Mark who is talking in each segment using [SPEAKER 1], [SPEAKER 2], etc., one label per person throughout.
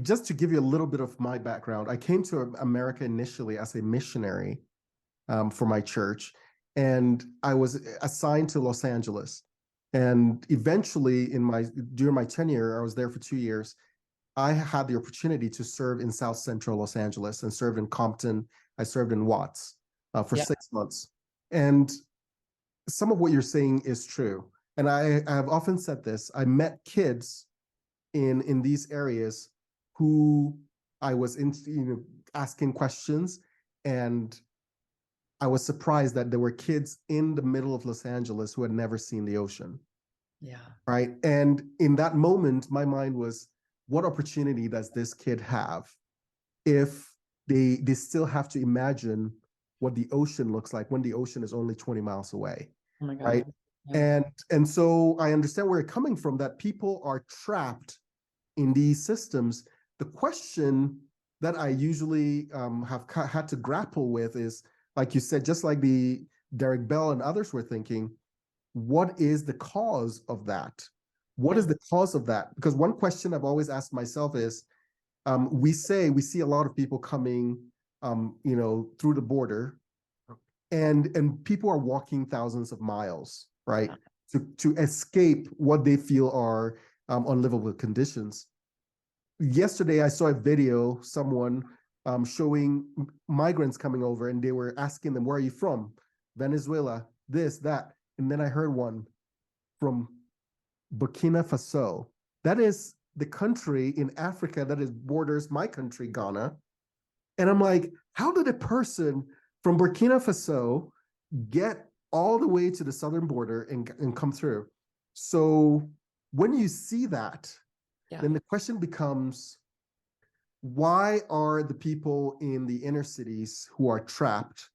[SPEAKER 1] just to give you a little bit of my background, I came to America initially as a missionary for my church, and I was assigned to Los Angeles. And eventually, during my tenure, I was there for 2 years. I had the opportunity to serve in South Central Los Angeles and served in Compton. I served in Watts for
[SPEAKER 2] Yeah.
[SPEAKER 1] 6 months. And some of what you're saying is true. And I have often said this. I met kids in these areas who I was asking questions, and I was surprised that there were kids in the middle of Los Angeles who had never seen the ocean.
[SPEAKER 2] Yeah.
[SPEAKER 1] Right. And in that moment, my mind was, what opportunity does this kid have if they still have to imagine what the ocean looks like when the ocean is only 20 miles away?
[SPEAKER 2] Oh my
[SPEAKER 1] Right.
[SPEAKER 2] God. Yeah.
[SPEAKER 1] And so I understand where you're coming from, that people are trapped in these systems. The question that I usually have had to grapple with is, like you said, just like the Derek Bell and others were thinking, what is the cause of that? What
[SPEAKER 2] Yeah.
[SPEAKER 1] is the cause of that? Because one question I've always asked myself is, we see a lot of people coming, through the border, and people are walking thousands of miles, right,
[SPEAKER 2] Yeah.
[SPEAKER 1] to escape what they feel are unlivable conditions. Yesterday, I saw a video, someone showing migrants coming over, and they were asking them, "Where are you from?" Venezuela, this, that. And then I heard one from Burkina Faso. That is the country in Africa that is borders my country, Ghana. And I'm like, how did a person from Burkina Faso get all the way to the southern border and come through? So when you see that,
[SPEAKER 2] Yeah.
[SPEAKER 1] then the question becomes, why are the people in the inner cities who are trapped,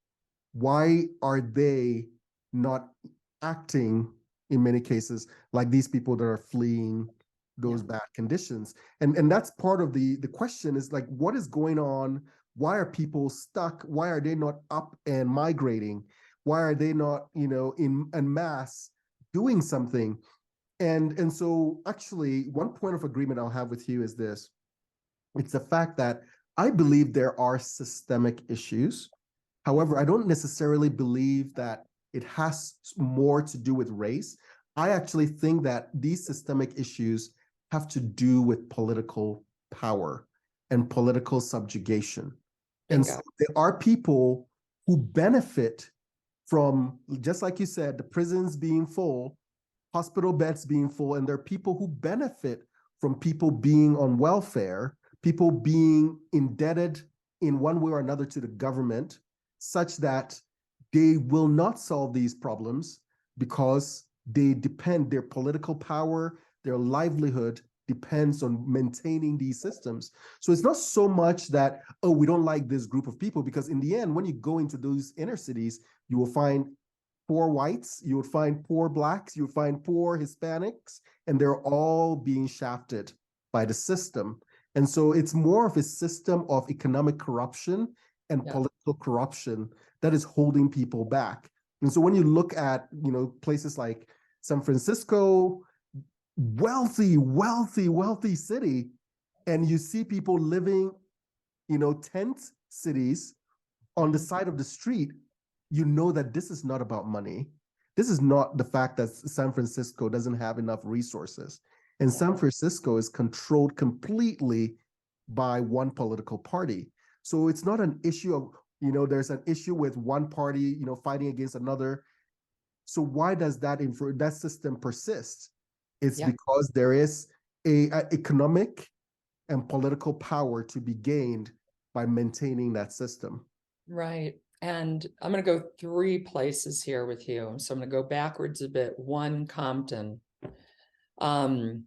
[SPEAKER 1] why are they not acting in many cases like these people that are fleeing those
[SPEAKER 2] Yeah.
[SPEAKER 1] bad conditions? And that's part of the question, is like, what is going on? Why are people stuck? Why are they not up and migrating? Why are they not, in mass doing something? And so actually, one point of agreement I'll have with you is this. It's the fact that I believe there are systemic issues.
[SPEAKER 2] Yeah.
[SPEAKER 1] However, I don't necessarily believe that it has more to do with race. I actually think that these systemic issues have to do with political power and political subjugation. And so
[SPEAKER 2] Bingo.
[SPEAKER 1] there are people who benefit from, just like you said, the prisons being full, hospital beds being full, and there are people who benefit from people being on welfare, people being indebted in one way or another to the government, such that they will not solve these problems because their political power, their livelihood depends on maintaining these systems. So it's not so much that, oh, we don't like this group of people, because in the end, when you go into those inner cities, you will find poor whites, you would find poor blacks, you would find poor Hispanics, and they're all being shafted by the system. And so it's more of a system of economic corruption and
[SPEAKER 2] Yeah.
[SPEAKER 1] political corruption that is holding people back. And so when you look at, places like San Francisco, wealthy, wealthy, wealthy city, and you see people living, tent cities on the
[SPEAKER 2] Mhm.
[SPEAKER 1] side of the street, you know that this is not about money. This is not the fact that San Francisco doesn't have enough resources. And
[SPEAKER 2] Yeah.
[SPEAKER 1] San Francisco is controlled completely by one political party. So it's not an issue of, there's an issue with one party, fighting against another. So why does that system persist? It's
[SPEAKER 2] Yeah.
[SPEAKER 1] because there is a economic and political power to be gained by maintaining that system.
[SPEAKER 2] Right. And I'm going to go three places here with you. So I'm going to go backwards a bit. One, Compton. Um,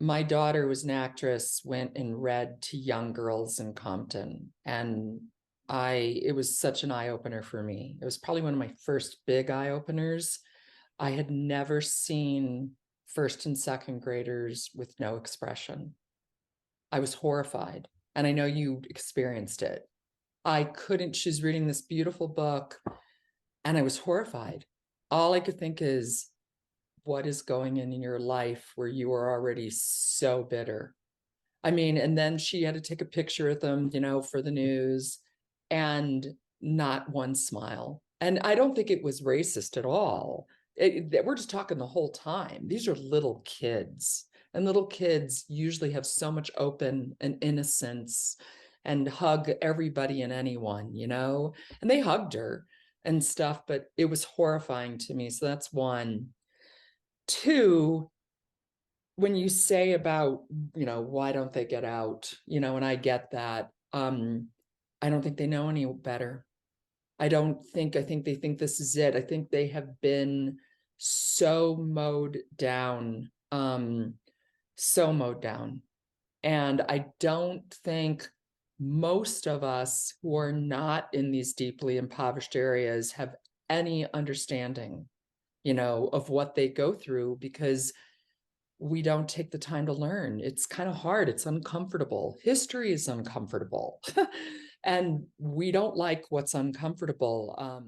[SPEAKER 2] my daughter was an actress, went and read to young girls in Compton. And it was such an eye opener for me. It was probably one of my first big eye openers. I had never seen first and second graders with no expression. I was horrified. And I know you experienced it. I couldn't, she's reading this beautiful book and I was horrified. All I could think is, what is going in your life where you are already so bitter? I mean, and then she had to take a picture with them, for the news, and not one smile. And I don't think it was racist at all. We're just talking the whole time. These are little kids, and little kids usually have so much open and innocence and hug everybody and anyone, and they hugged her and stuff, but it was horrifying to me. So that's one. Two, when you say about, why don't they get out, and I get that, I don't think they know any better. I think they think this is it. I think they have been so mowed down, so mowed down. And I don't think most of us who are not in these deeply impoverished areas have any understanding, of what they go through, because we don't take the time to learn. It's kind of hard. It's uncomfortable. History is uncomfortable. And we don't like what's uncomfortable.